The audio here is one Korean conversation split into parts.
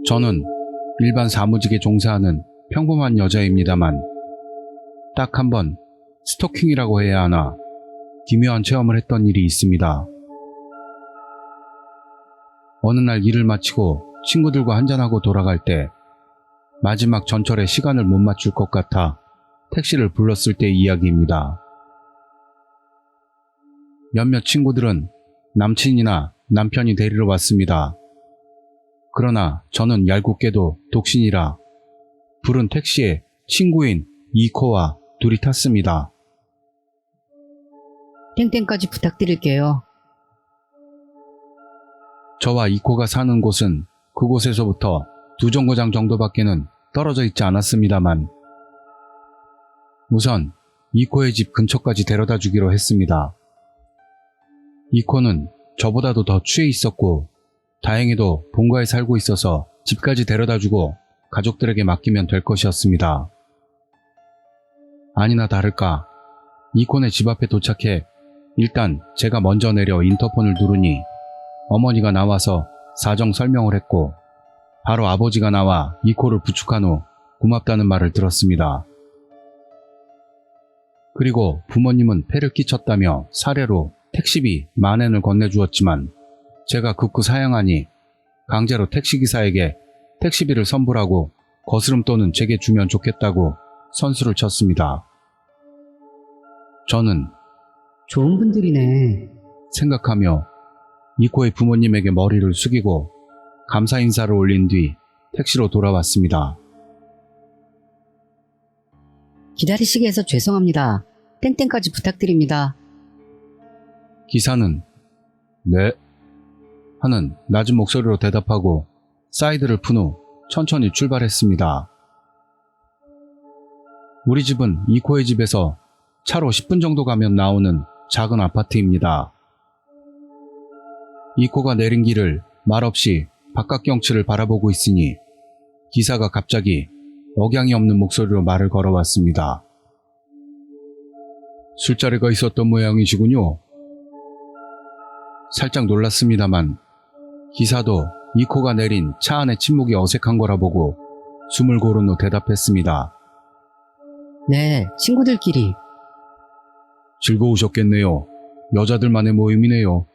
저는 일반 사무직에 종사하는 평범한 여자입니다만 딱 한 번 스토킹이라고 해야 하나 기묘한 체험을 했던 일이 있습니다. 어느 날 일을 마치고 친구들과 한잔하고 돌아갈 때 마지막 전철에 시간을 못 맞출 것 같아 택시를 불렀을 때의 이야기입니다. 몇몇 친구들은 남친이나 남편이 데리러 왔습니다. 그러나 저는 얄궂게도 독신이라 부른 택시에 친구인 이코와 둘이 탔습니다. 땡땡까지 부탁드릴게요. 저와 이코가 사는 곳은 그곳에서부터 2정거장 정도밖에는 떨어져 있지 않았습니다만 우선 이코의 집 근처까지 데려다 주기로 했습니다. 이코는 저보다도 더 취해 있었고 다행히도 본가에 살고 있어서 집까지 데려다 주고 가족들에게 맡기면 될 것이었습니다. 아니나 다를까 이코네 집 앞에 도착해 일단 제가 먼저 내려 인터폰을 누르니 어머니가 나와서 사정 설명을 했고 바로 아버지가 나와 이코를 부축한 후 고맙다는 말을 들었습니다. 그리고 부모님은 패를 끼쳤다며 사례로 택시비 10,000엔을 건네주었지만 제가 극구 사양하니 강제로 택시기사에게 택시비를 선불하고 거스름돈은 제게 주면 좋겠다고 선수를 쳤습니다. 저는 좋은 분들이네. 생각하며 이코의 부모님에게 머리를 숙이고 감사 인사를 올린 뒤 택시로 돌아왔습니다. 기다리시게 해서 죄송합니다. 땡땡까지 부탁드립니다. 기사는 네 하는 낮은 목소리로 대답하고 사이드를 푼 후 천천히 출발했습니다. 우리 집은 이코의 집에서 차로 10분 정도 가면 나오는 작은 아파트입니다. 이코가 내린 길을 말없이 바깥 경치를 바라보고 있으니 기사가 갑자기 억양이 없는 목소리로 말을 걸어왔습니다. 술자리가 있었던 모양이시군요. 살짝 놀랐습니다만 기사도 이코가 내린 차 안의 침묵이 어색한 거라 보고 숨을 고른 후 대답했습니다. 네, 친구들끼리. 즐거우셨겠네요. 여자들만의 모임이네요.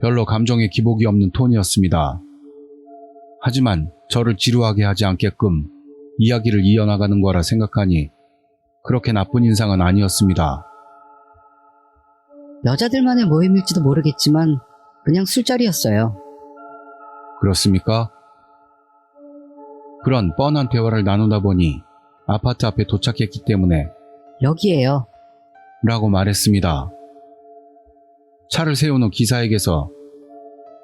별로 감정에 기복이 없는 톤이었습니다. 하지만 저를 지루하게 하지 않게끔 이야기를 이어나가는 거라 생각하니 그렇게 나쁜 인상은 아니었습니다. 여자들만의 모임일지도 모르겠지만 그냥 술자리였어요. 그렇습니까? 그런 뻔한 대화를 나누다 보니 아파트 앞에 도착했기 때문에 여기에요. 라고 말했습니다. 차를 세운 후 기사에게서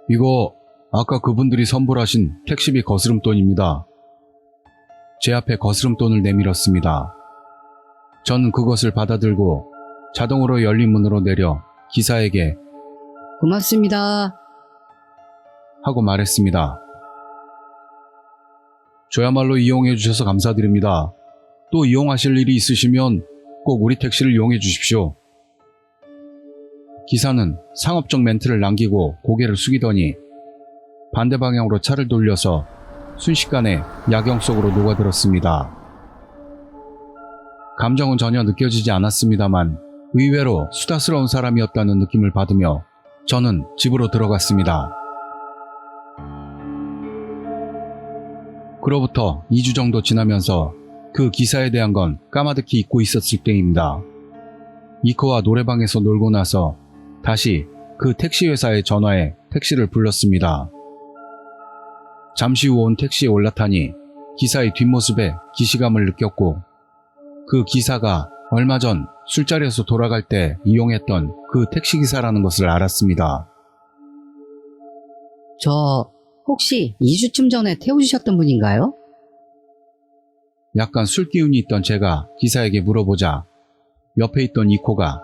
이거 아까 그분들이 선불하신 택시비 거스름돈입니다. 제 앞에 거스름돈을 내밀었습니다. 저는 그것을 받아들고 자동으로 열린 문으로 내려 기사에게 고맙습니다. 하고 말했습니다. 저야말로 이용해 주셔서 감사드립니다. 또 이용하실 일이 있으시면 꼭 우리 택시를 이용해 주십시오. 기사는 상업적 멘트를 남기고 고개를 숙이더니 반대 방향으로 차를 돌려서 순식간에 야경 속으로 녹아들었습니다. 감정은 전혀 느껴지지 않았습니다만 의외로 수다스러운 사람이었다는 느낌을 받으며 저는 집으로 들어갔습니다. 그로부터 2주 정도 지나면서 그 기사에 대한 건 까마득히 잊고 있었을 때입니다. 이코와 노래방에서 놀고 나서 다시 그 택시회사에 전화해 택시를 불렀습니다. 잠시 후 온 택시에 올라타니 기사의 뒷모습에 기시감을 느꼈고 그 기사가 얼마 전 술자리에서 돌아갈 때 이용했던 그 택시기사라는 것을 알았습니다. 저 혹시 2주쯤 전에 태워주셨던 분인가요? 약간 술기운이 있던 제가 기사에게 물어보자 옆에 있던 이코가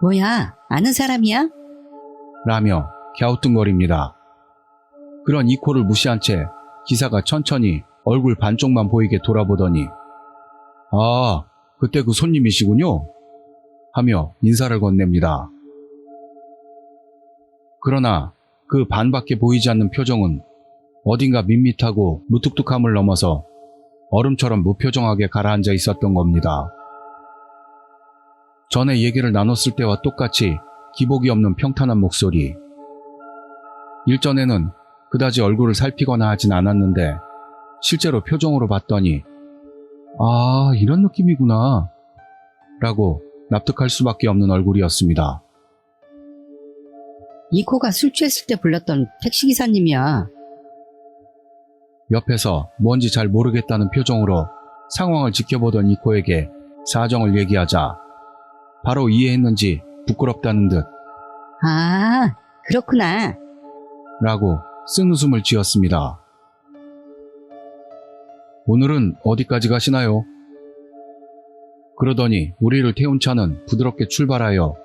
뭐야, 아는 사람이야? 라며 갸우뚱거립니다. 그런 이코를 무시한 채 기사가 천천히 얼굴 반쪽만 보이게 돌아보더니 아, 그때 그 손님이시군요 하며 인사를 건넵니다. 그러나 그 반밖에 보이지 않는 표정은 어딘가 밋밋하고 무뚝뚝함을 넘어서 얼음처럼 무표정하게 가라앉아 있었던 겁니다. 전에 얘기를 나눴을 때와 똑같이 기복이 없는 평탄한 목소리. 일전에는 그다지 얼굴을 살피거나 하진 않았는데 실제로 표정으로 봤더니 아, 이런 느낌이구나 라고 납득할 수밖에 없는 얼굴이었습니다. 이코가 술 취했을 때 불렀던 택시기사님이야. 옆에서 뭔지 잘 모르겠다는 표정으로 상황을 지켜보던 이코에게 사정을 얘기하자 바로 이해했는지 부끄럽다는 듯 아, 그렇구나. 라고 쓴웃음을 지었습니다. 오늘은 어디까지 가시나요? 그러더니 우리를 태운 차는 부드럽게 출발하여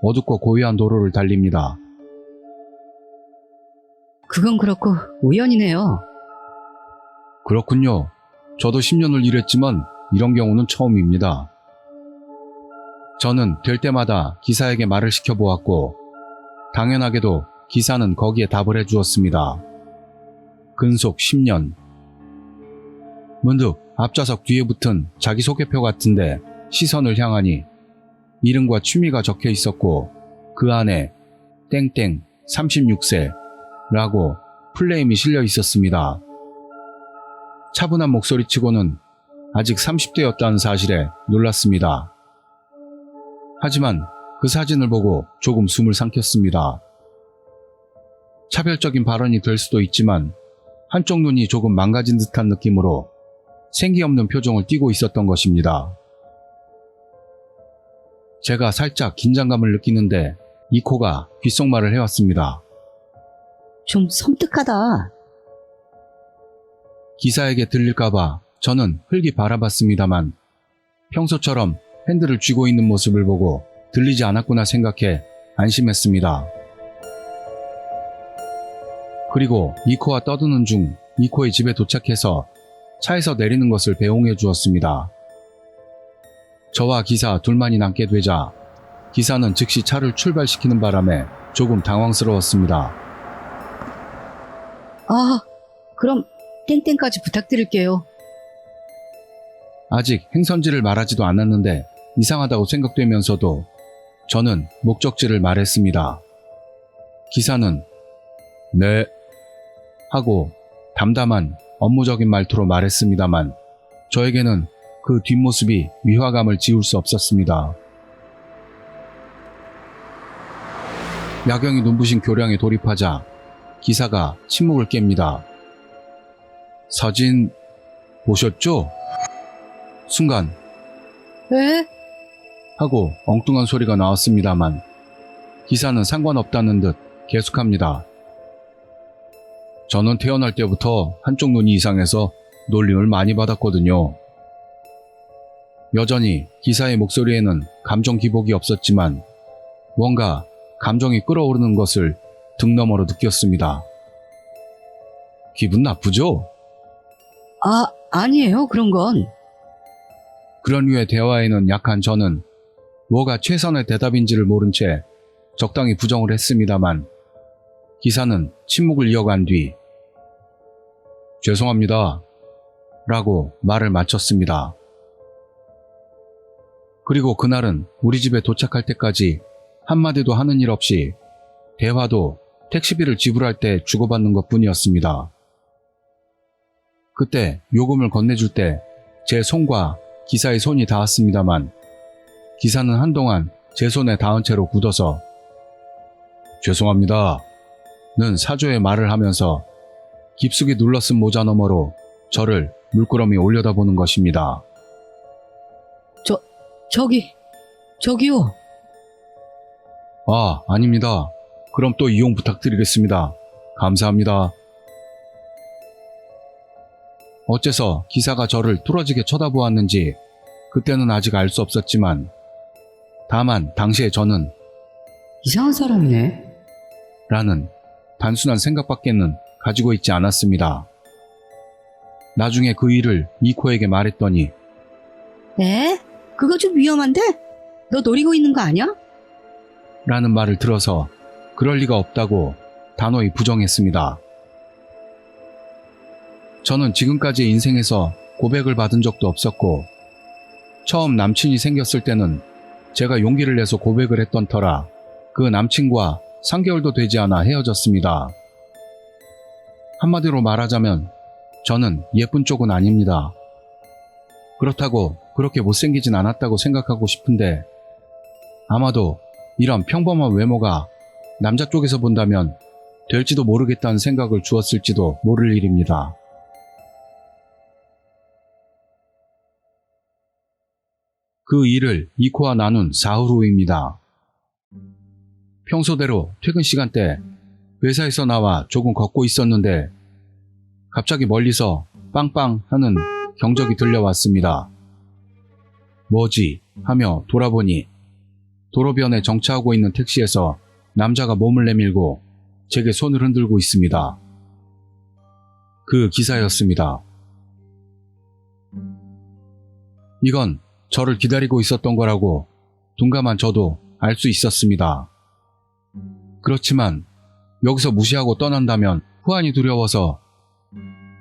어둡고 고요한 도로를 달립니다. 그건 그렇고 우연이네요. 그렇군요. 저도 10년을 일했지만 이런 경우는 처음입니다. 저는 될 때마다 기사에게 말을 시켜보았고 당연하게도 기사는 거기에 답을 해주었습니다. 근속 10년. 문득 앞좌석 뒤에 붙은 자기소개표 같은데 시선을 향하니 이름과 취미가 적혀 있었고 그 안에 땡땡 36세 라고 플레임이 실려 있었습니다. 차분한 목소리치고는 아직 30대였다는 사실에 놀랐습니다. 하지만 그 사진을 보고 조금 숨을 삼켰습니다. 차별적인 발언이 될 수도 있지만 한쪽 눈이 조금 망가진 듯한 느낌으로 생기 없는 표정을 띠고 있었던 것입니다. 제가 살짝 긴장감을 느끼는데 이코가 귓속말을 해왔습니다. 좀 섬뜩하다. 기사에게 들릴까봐 저는 흘기 바라봤습니다만 평소처럼 핸들을 쥐고 있는 모습을 보고 들리지 않았구나 생각해 안심했습니다. 그리고 이코와 떠드는 중 이코의 집에 도착해서 차에서 내리는 것을 배웅해 주었습니다. 저와 기사 둘만이 남게 되자 기사는 즉시 차를 출발시키는 바람에 조금 당황스러웠습니다. 아, 그럼 땡땡까지 부탁드릴게요. 아직 행선지를 말하지도 않았는데 이상하다고 생각되면서도 저는 목적지를 말했습니다. 기사는 네 하고 담담한 업무적인 말투로 말했습니다만 저에게는 그 뒷모습이 위화감을 지울 수 없었습니다. 야경이 눈부신 교량에 돌입하자 기사가 침묵을 깹니다. 사진 보셨죠? 순간 에? 하고 엉뚱한 소리가 나왔습니다만 기사는 상관없다는 듯 계속합니다. 저는 태어날 때부터 한쪽 눈이 이상해서 놀림을 많이 받았거든요. 여전히 기사의 목소리에는 감정 기복이 없었지만 뭔가 감정이 끓어오르는 것을 등 너머로 느꼈습니다. 기분 나쁘죠? 아, 아니에요. 그런 건. 그런 류의 대화에는 약한 저는 뭐가 최선의 대답인지를 모른 채 적당히 부정을 했습니다만 기사는 침묵을 이어간 뒤 죄송합니다 라고 말을 마쳤습니다. 그리고 그날은 우리 집에 도착할 때까지 한마디도 하는 일 없이 대화도 택시비를 지불할 때 주고받는 것 뿐이었습니다. 그때 요금을 건네줄 때 제 손과 기사의 손이 닿았습니다만 기사는 한동안 제 손에 닿은 채로 굳어서 죄송합니다 는 사조의 말을 하면서 깊숙이 눌러쓴 모자 너머로 저를 물끄러미 올려다보는 것입니다. 저기요. 아, 아닙니다. 그럼 또 이용 부탁드리겠습니다. 감사합니다. 어째서 기사가 저를 뚫어지게 쳐다보았는지 그때는 아직 알 수 없었지만 다만 당시에 저는 이상한 사람이네. 라는 단순한 생각밖에는 가지고 있지 않았습니다. 나중에 그 일을 이코에게 말했더니 에? 그거 좀 위험한데? 너 노리고 있는 거 아니야? 라는 말을 들어서 그럴 리가 없다고 단호히 부정했습니다. 저는 지금까지 인생에서 고백을 받은 적도 없었고 처음 남친이 생겼을 때는 제가 용기를 내서 고백을 했던 터라 그 남친과 3개월도 되지 않아 헤어졌습니다. 한마디로 말하자면 저는 예쁜 쪽은 아닙니다. 그렇다고 그렇게 못생기진 않았다고 생각하고 싶은데 아마도 이런 평범한 외모가 남자 쪽에서 본다면 될지도 모르겠다는 생각을 주었을지도 모를 일입니다. 그 일을 이코와 나눈 사흘 후입니다. 평소대로 퇴근 시간 때 회사에서 나와 조금 걷고 있었는데 갑자기 멀리서 빵빵 하는 경적이 들려왔습니다. 뭐지? 하며 돌아보니 도로변에 정차하고 있는 택시에서 남자가 몸을 내밀고 제게 손을 흔들고 있습니다. 그 기사였습니다. 이건 저를 기다리고 있었던 거라고 둔감한 저도 알 수 있었습니다. 그렇지만 여기서 무시하고 떠난다면 후환이 두려워서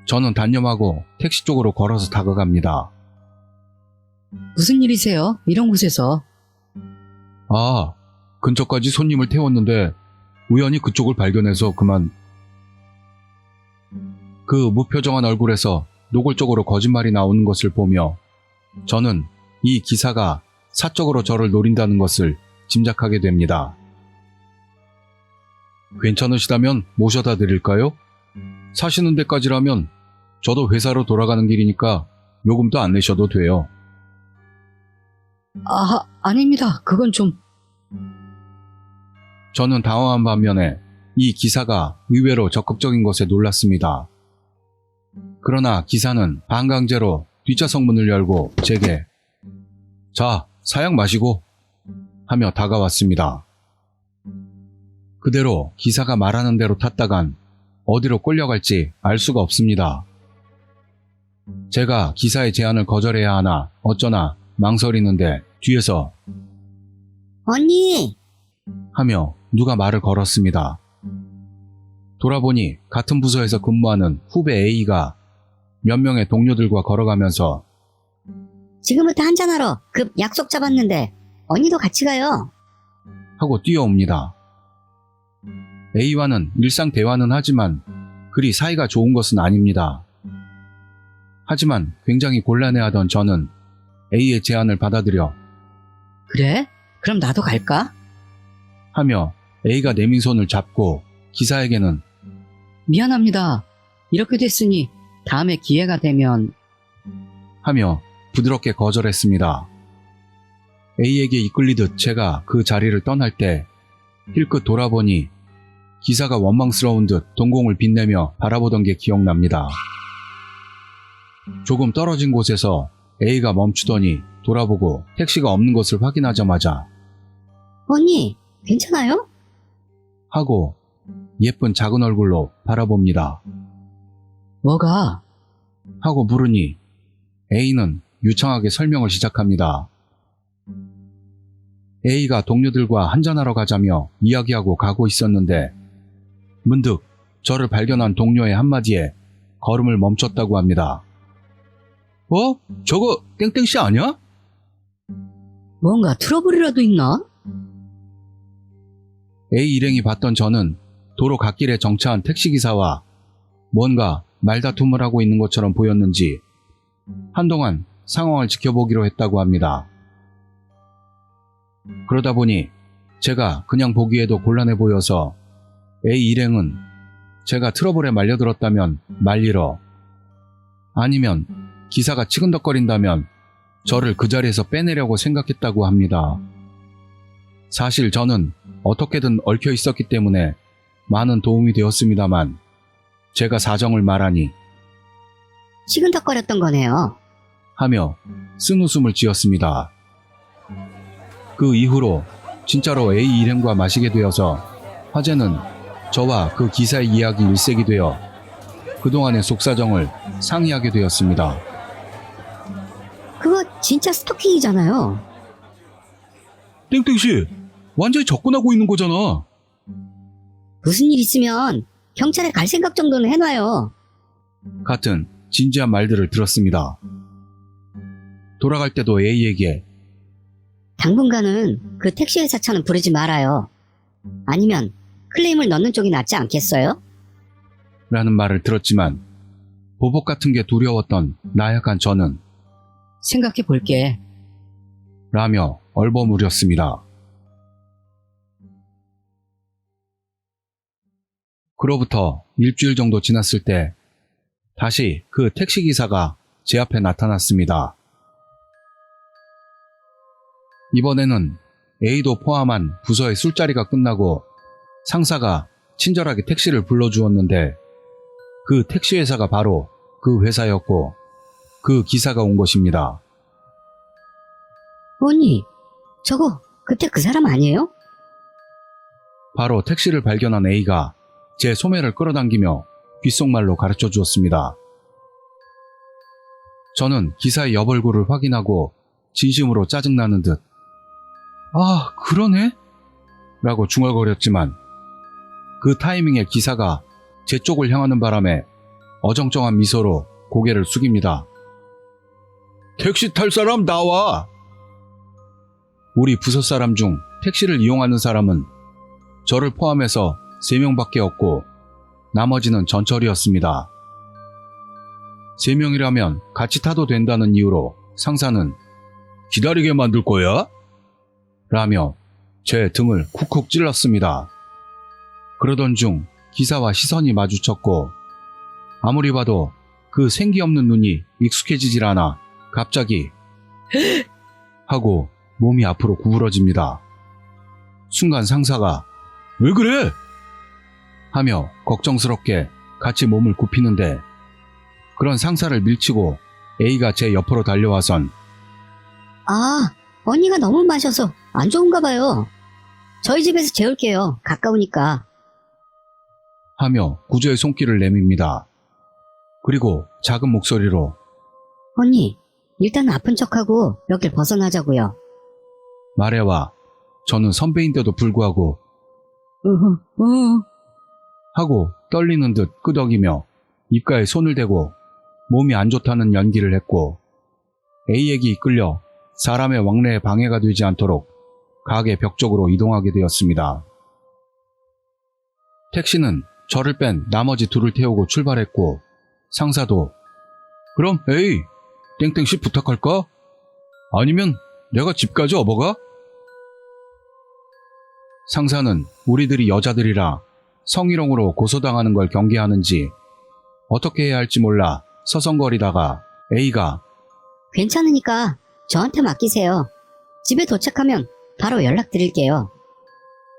저는 단념하고 택시 쪽으로 걸어서 다가갑니다. 무슨 일이세요? 이런 곳에서. 아, 근처까지 손님을 태웠는데 우연히 그쪽을 발견해서 그만. 그 무표정한 얼굴에서 노골적으로 거짓말이 나오는 것을 보며 저는 이 기사가 사적으로 저를 노린다는 것을 짐작하게 됩니다. 괜찮으시다면 모셔다 드릴까요? 사시는 데까지라면 저도 회사로 돌아가는 길이니까 요금도 안 내셔도 돼요. 아닙니다. 그건 좀. 저는 당황한 반면에 이 기사가 의외로 적극적인 것에 놀랐습니다. 그러나 기사는 반강제로 뒷좌석 문을 열고 제게 자, 사약 마시고 하며 다가왔습니다. 그대로 기사가 말하는 대로 탔다간 어디로 끌려갈지 알 수가 없습니다. 제가 기사의 제안을 거절해야 하나 어쩌나 망설이는데 뒤에서 언니! 하며 누가 말을 걸었습니다. 돌아보니 같은 부서에서 근무하는 후배 A가 몇 명의 동료들과 걸어가면서 지금부터 한잔하러 급 약속 잡았는데 언니도 같이 가요. 하고 뛰어옵니다. A와는 일상 대화는 하지만 그리 사이가 좋은 것은 아닙니다. 하지만 굉장히 곤란해하던 저는 A의 제안을 받아들여 그래? 그럼 나도 갈까? 하며 A가 내민 손을 잡고 기사에게는 미안합니다. 이렇게 됐으니 다음에 기회가 되면. 하며 부드럽게 거절했습니다. A에게 이끌리듯 제가 그 자리를 떠날 때 힐끗 돌아보니 기사가 원망스러운 듯 동공을 빛내며 바라보던 게 기억납니다. 조금 떨어진 곳에서 A가 멈추더니 돌아보고 택시가 없는 것을 확인하자마자 언니, 괜찮아요? 하고 예쁜 작은 얼굴로 바라봅니다. 뭐가? 하고 물으니 A는 유창하게 설명을 시작합니다. A가 동료들과 한잔하러 가자며 이야기하고 가고 있었는데 문득 저를 발견한 동료의 한마디에 걸음을 멈췄다고 합니다. 저거 땡땡씨 아니야? 뭔가 트러블이라도 있나? A 일행이 봤던 저는 도로 갓길에 정차한 택시기사와 뭔가 말다툼을 하고 있는 것처럼 보였는지 한동안 상황을 지켜보기로 했다고 합니다. 그러다 보니 제가 그냥 보기에도 곤란해 보여서 A 일행은 제가 트러블에 말려들었다면 말리러 아니면 기사가 치근덕거린다면 저를 그 자리에서 빼내려고 생각했다고 합니다. 사실 저는 어떻게든 얽혀 있었기 때문에 많은 도움이 되었습니다만 제가 사정을 말하니 시근덕거렸던 거네요. 하며 쓴웃음을 지었습니다. 그 이후로 진짜로 A 일행과 마시게 되어서 화제는 저와 그 기사의 이야기 일색이 되어 그동안의 속사정을 상의하게 되었습니다. 그거 진짜 스토킹이잖아요. 땡땡씨, 완전히 접근하고 있는 거잖아. 무슨 일 있으면 경찰에 갈 생각 정도는 해놔요. 같은 진지한 말들을 들었습니다. 돌아갈 때도 A에게 당분간은 그 택시회사 차는 부르지 말아요. 아니면 클레임을 넣는 쪽이 낫지 않겠어요? 라는 말을 들었지만 보복 같은 게 두려웠던 나약한 저는 생각해 볼게. 라며 얼버무렸습니다. 그로부터 일주일 정도 지났을 때 다시 그 택시기사가 제 앞에 나타났습니다. 이번에는 A도 포함한 부서의 술자리가 끝나고 상사가 친절하게 택시를 불러주었는데 그 택시회사가 바로 그 회사였고 그 기사가 온 것입니다. 언니, 저거 그때 그 사람 아니에요? 바로 택시를 발견한 A가 제 소매를 끌어당기며 귓속말로 가르쳐 주었습니다. 저는 기사의 옆얼굴을 확인하고 진심으로 짜증나는 듯 아, 그러네? 라고 중얼거렸지만 그 타이밍에 기사가 제 쪽을 향하는 바람에 어정쩡한 미소로 고개를 숙입니다. 택시 탈 사람 나와! 우리 부서 사람 중 택시를 이용하는 사람은 저를 포함해서 3명밖에 없고 나머지는 전철이었습니다. 3명이라면 같이 타도 된다는 이유로 상사는 기다리게 만들 거야? 라며 제 등을 쿡쿡 찔렀습니다. 그러던 중 기사와 시선이 마주쳤고 아무리 봐도 그 생기 없는 눈이 익숙해지질 않아 갑자기 하고 몸이 앞으로 구부러집니다. 순간 상사가 왜 그래? 하며 걱정스럽게 같이 몸을 굽히는데 그런 상사를 밀치고 A가 제 옆으로 달려와선 아, 언니가 너무 마셔서 안 좋은가 봐요. 저희 집에서 재울게요. 가까우니까. 하며 구조의 손길을 내밉니다. 그리고 작은 목소리로 언니, 일단 아픈 척하고 여길 벗어나자고요. 말해와 저는 선배인데도 불구하고 하고 떨리는 듯 끄덕이며 입가에 손을 대고 몸이 안 좋다는 연기를 했고 A에게 이끌려 사람의 왕래에 방해가 되지 않도록 가게 벽 쪽으로 이동하게 되었습니다. 택시는 저를 뺀 나머지 둘을 태우고 출발했고 상사도 그럼 A 땡땡씨 부탁할까? 아니면 내가 집까지 업어가? 상사는 우리들이 여자들이라 성희롱으로 고소당하는 걸 경계하는지 어떻게 해야 할지 몰라 서성거리다가 A가 괜찮으니까 저한테 맡기세요. 집에 도착하면 바로 연락드릴게요.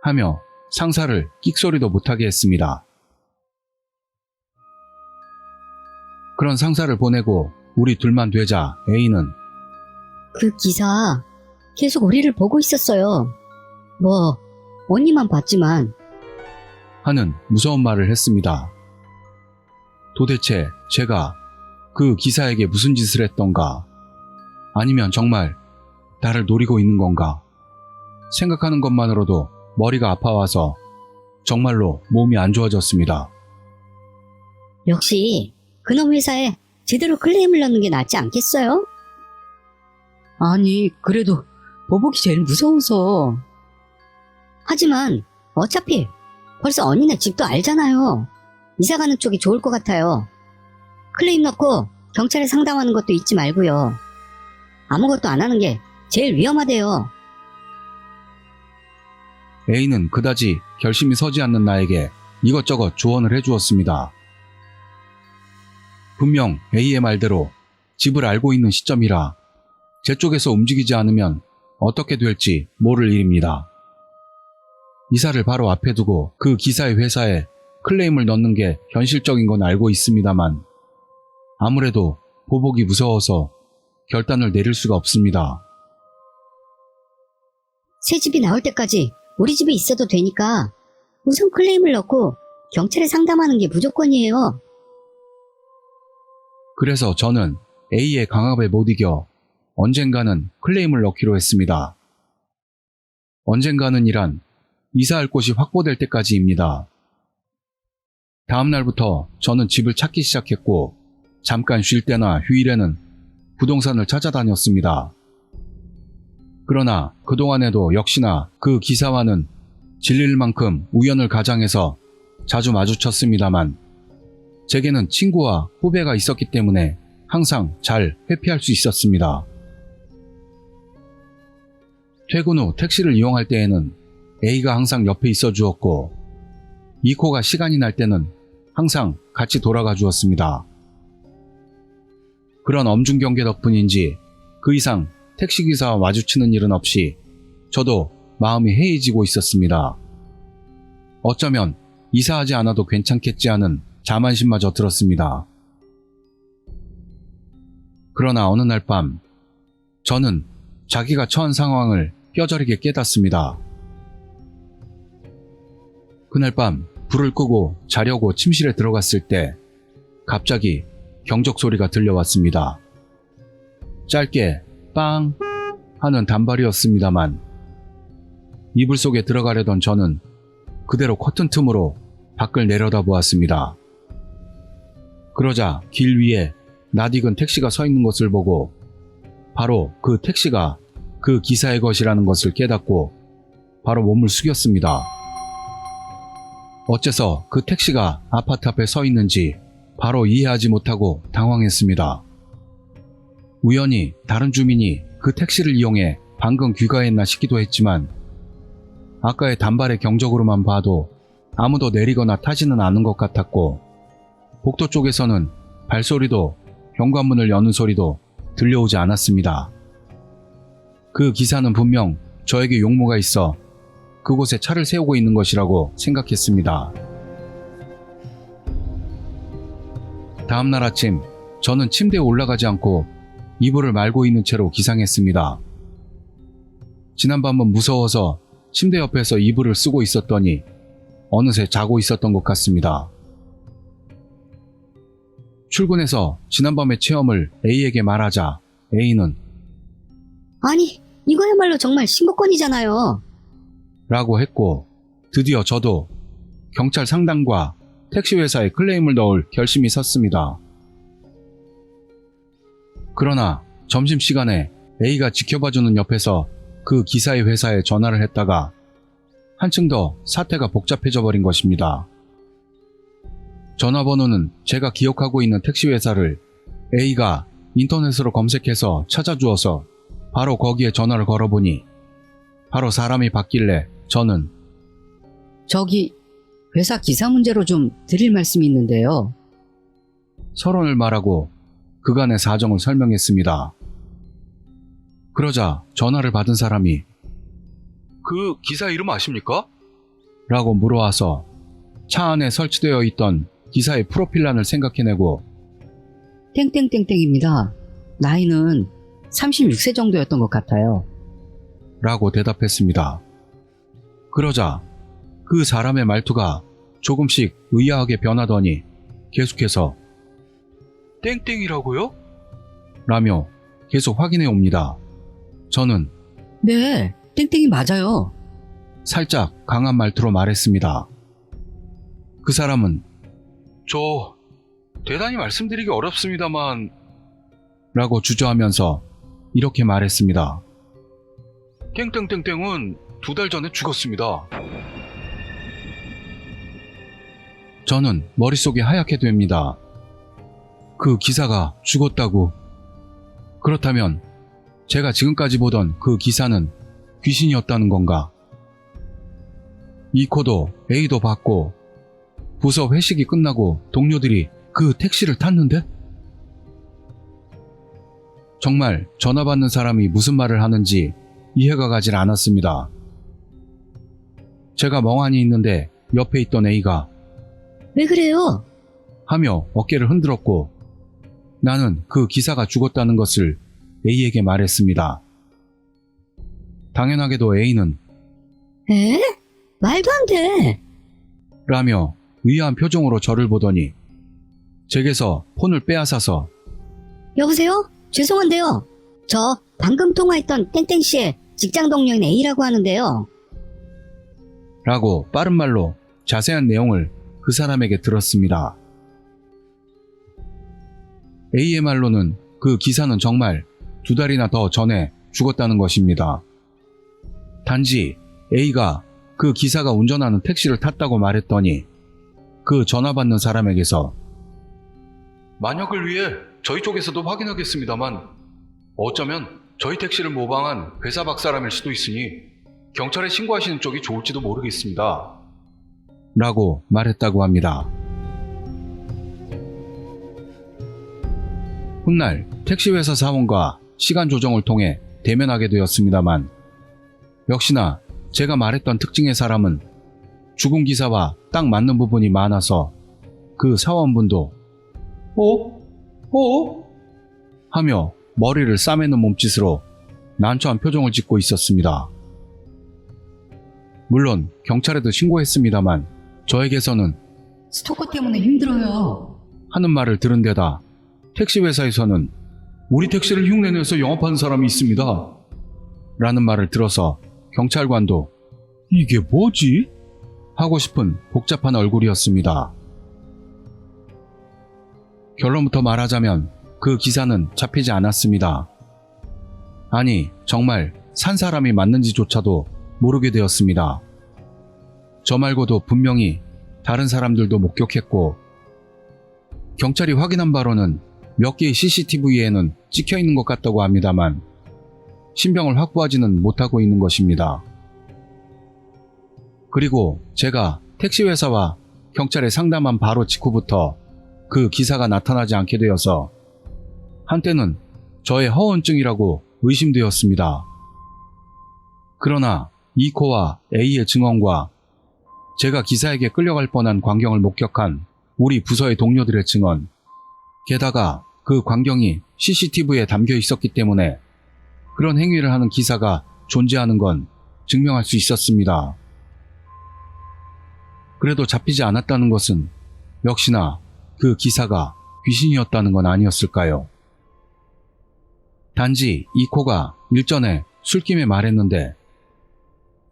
하며 상사를 끽소리도 못하게 했습니다. 그런 상사를 보내고 우리 둘만 되자 A는 그 기사 계속 우리를 보고 있었어요. 뭐 언니만 봤지만 하는 무서운 말을 했습니다. 도대체 제가 그 기사에게 무슨 짓을 했던가? 아니면 정말 나를 노리고 있는 건가? 생각하는 것만으로도 머리가 아파와서 정말로 몸이 안 좋아졌습니다. 역시 그놈 회사에 제대로 클레임을 넣는 게 낫지 않겠어요? 아니, 그래도 보복이 제일 무서워서. 하지만 어차피 벌써 언니네 집도 알잖아요. 이사 가는 쪽이 좋을 것 같아요. 클레임 넣고 경찰에 상담하는 것도 잊지 말고요. 아무것도 안 하는 게 제일 위험하대요. A는 그다지 결심이 서지 않는 나에게 이것저것 조언을 해주었습니다. 분명 A의 말대로 집을 알고 있는 시점이라 제 쪽에서 움직이지 않으면 어떻게 될지 모를 일입니다. 이사를 바로 앞에 두고 그 기사의 회사에 클레임을 넣는 게 현실적인 건 알고 있습니다만 아무래도 보복이 무서워서 결단을 내릴 수가 없습니다. 새 집이 나올 때까지 우리 집에 있어도 되니까 우선 클레임을 넣고 경찰에 상담하는 게 무조건이에요. 그래서 저는 A의 강압에 못 이겨 언젠가는 클레임을 넣기로 했습니다. 언젠가는 이란 이사할 곳이 확보될 때까지입니다. 다음 날부터 저는 집을 찾기 시작했고 잠깐 쉴 때나 휴일에는 부동산을 찾아다녔습니다. 그러나 그동안에도 역시나 그 기사와는 질릴 만큼 우연을 가장해서 자주 마주쳤습니다만 제게는 친구와 후배가 있었기 때문에 항상 잘 회피할 수 있었습니다. 퇴근 후 택시를 이용할 때에는 A가 항상 옆에 있어 주었고 이코가 시간이 날 때는 항상 같이 돌아가 주었습니다. 그런 엄중경계 덕분인지 그 이상 택시기사와 마주치는 일은 없이 저도 마음이 해이해지고 있었습니다. 어쩌면 이사하지 않아도 괜찮겠지 하는 자만심마저 들었습니다. 그러나 어느 날 밤 저는 자기가 처한 상황을 뼈저리게 깨닫습니다. 그날 밤 불을 끄고 자려고 침실에 들어갔을 때 갑자기 경적 소리가 들려왔습니다. 짧게 빵 하는 단발이었습니다만 이불 속에 들어가려던 저는 그대로 커튼 틈으로 밖을 내려다보았습니다. 그러자 길 위에 낯익은 택시가 서 있는 것을 보고 바로 그 택시가 그 기사의 것이라는 것을 깨닫고 바로 몸을 숙였습니다. 어째서 그 택시가 아파트 앞에 서 있는지 바로 이해하지 못하고 당황했습니다. 우연히 다른 주민이 그 택시를 이용해 방금 귀가했나 싶기도 했지만 아까의 단발의 경적으로만 봐도 아무도 내리거나 타지는 않은 것 같았고 복도 쪽에서는 발소리도 현관문을 여는 소리도 들려오지 않았습니다. 그 기사는 분명 저에게 용무가 있어 그곳에 차를 세우고 있는 것이라고 생각했습니다. 다음날 아침 저는 침대에 올라가지 않고 이불을 말고 있는 채로 기상했습니다. 지난밤은 무서워서 침대 옆에서 이불을 쓰고 있었더니 어느새 자고 있었던 것 같습니다. 출근해서 지난밤의 체험을 A에게 말하자 A는 아니, 이거야말로 정말 신고건이잖아요. 라고 했고 드디어 저도 경찰 상담과 택시회사에 클레임을 넣을 결심이 섰습니다. 그러나 점심시간에 A가 지켜봐주는 옆에서 그 기사의 회사에 전화를 했다가 한층 더 사태가 복잡해져 버린 것입니다. 전화번호는 제가 기억하고 있는 택시회사를 A가 인터넷으로 검색해서 찾아주어서 바로 거기에 전화를 걸어보니 바로 사람이 바뀌길래 저는 저기 회사 기사 문제로 좀 드릴 말씀이 있는데요. 서론을 말하고 그간의 사정을 설명했습니다. 그러자 전화를 받은 사람이 그 기사 이름 아십니까? 라고 물어와서 차 안에 설치되어 있던 기사의 프로필란을 생각해내고 땡땡땡땡입니다. 나이는 36세 정도였던 것 같아요. 라고 대답했습니다. 그러자 그 사람의 말투가 조금씩 의아하게 변하더니 계속해서 땡땡이라고요? 라며 계속 확인해 옵니다. 저는 네, 땡땡이 맞아요. 살짝 강한 말투로 말했습니다. 그 사람은 저 대단히 말씀드리기 어렵습니다만 라고 주저하면서 이렇게 말했습니다. 땡땡땡땡은 2달 전에 죽었습니다. 저는 머릿속이 하얗게 됩니다. 그 기사가 죽었다고. 그렇다면 제가 지금까지 보던 그 기사는 귀신이었다는 건가? 이코도 A도 봤고 부서 회식이 끝나고 동료들이 그 택시를 탔는데? 정말 전화 받는 사람이 무슨 말을 하는지 이해가 가질 않았습니다. 제가 멍하니 있는데 옆에 있던 A가 왜 그래요? 하며 어깨를 흔들었고 나는 그 기사가 죽었다는 것을 A에게 말했습니다. 당연하게도 A는 에? 말도 안 돼. 라며 의아한 표정으로 저를 보더니 제게서 폰을 빼앗아서 여보세요? 죄송한데요. 저 방금 통화했던 땡땡씨의 직장 동료인 A라고 하는데요. 라고 빠른 말로 자세한 내용을 그 사람에게 들었습니다. A의 말로는 그 기사는 정말 2달이나 더 전에 죽었다는 것입니다. 단지 A가 그 기사가 운전하는 택시를 탔다고 말했더니 그 전화 받는 사람에게서 만약을 위해 저희 쪽에서도 확인하겠습니다만 어쩌면 저희 택시를 모방한 회사 박 사람일 수도 있으니 경찰에 신고하시는 쪽이 좋을지도 모르겠습니다. 라고 말했다고 합니다. 훗날 택시회사 사원과 시간 조정을 통해 대면하게 되었습니다만 역시나 제가 말했던 특징의 사람은 죽은 기사와 딱 맞는 부분이 많아서 그 사원분도 하며 머리를 싸매는 몸짓으로 난처한 표정을 짓고 있었습니다. 물론 경찰에도 신고했습니다만 저에게서는 스토커 때문에 힘들어요. 하는 말을 들은 데다 택시회사에서는 우리 택시를 흉내내서 영업하는 사람이 있습니다. 라는 말을 들어서 경찰관도 이게 뭐지? 하고 싶은 복잡한 얼굴이었습니다. 결론부터 말하자면 그 기사는 잡히지 않았습니다. 아니, 정말 산 사람이 맞는지조차도 모르게 되었습니다. 저 말고도 분명히 다른 사람들도 목격했고 경찰이 확인한 바로는 몇 개의 CCTV에는 찍혀 있는 것 같다고 합니다만 신병을 확보하지는 못하고 있는 것입니다. 그리고 제가 택시회사와 경찰에 상담한 바로 직후부터 그 기사가 나타나지 않게 되어서 한때는 저의 허언증이라고 의심되었습니다. 그러나 이코와 A의 증언과 제가 기사에게 끌려갈 뻔한 광경을 목격한 우리 부서의 동료들의 증언, 게다가 그 광경이 CCTV에 담겨 있었기 때문에 그런 행위를 하는 기사가 존재하는 건 증명할 수 있었습니다. 그래도 잡히지 않았다는 것은 역시나 그 기사가 귀신이었다는 건 아니었을까요? 단지 이코가 일전에 술김에 말했는데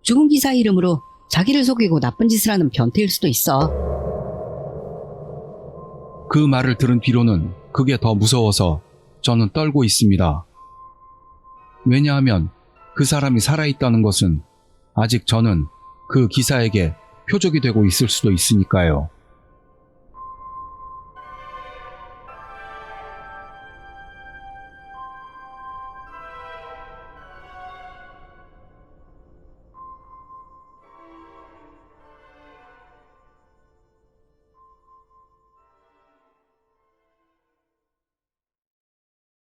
죽은 기사 이름으로 자기를 속이고 나쁜 짓을 하는 변태일 수도 있어. 그 말을 들은 뒤로는 그게 더 무서워서 저는 떨고 있습니다. 왜냐하면 그 사람이 살아있다는 것은 아직 저는 그 기사에게 표적이 되고 있을 수도 있으니까요.